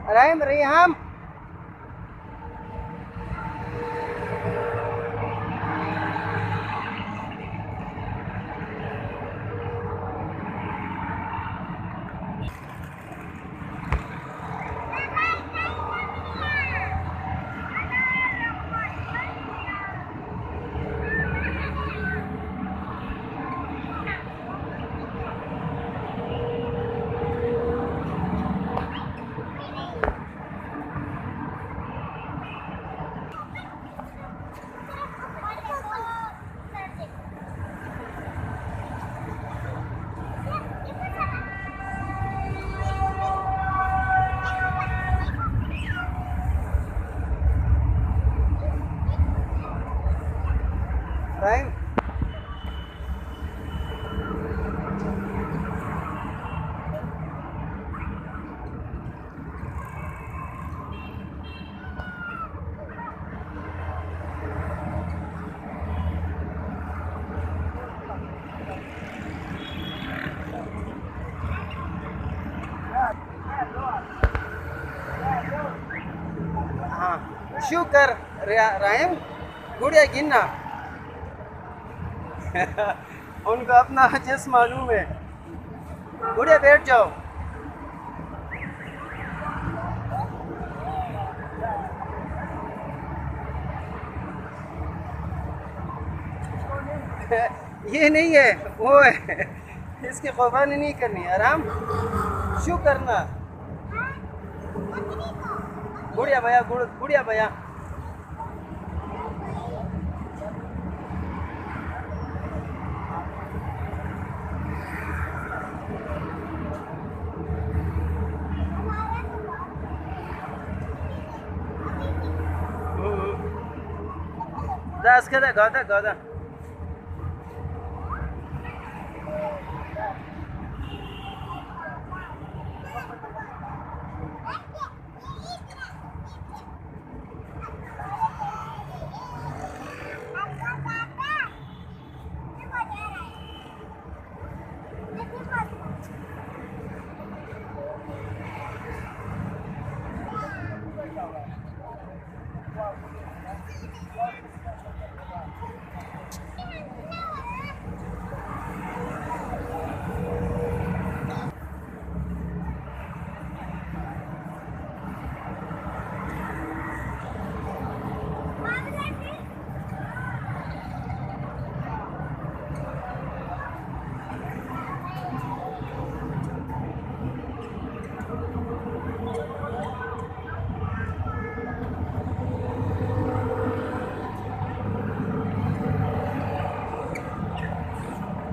Rahim, Riham. Rahim. हाँ, शुक्र राहिम, गुड़िया गिनना। उनको अपना जिस मालूम है। गुड़िया बैठ जाओ। ये नहीं है, वो है। इसकी क़ुर्बानी नहीं करनी, आराम शू करना। गुड़िया भैया, गुड़िया भैया। Das kada gada gada.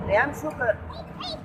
Riham, शुक्र।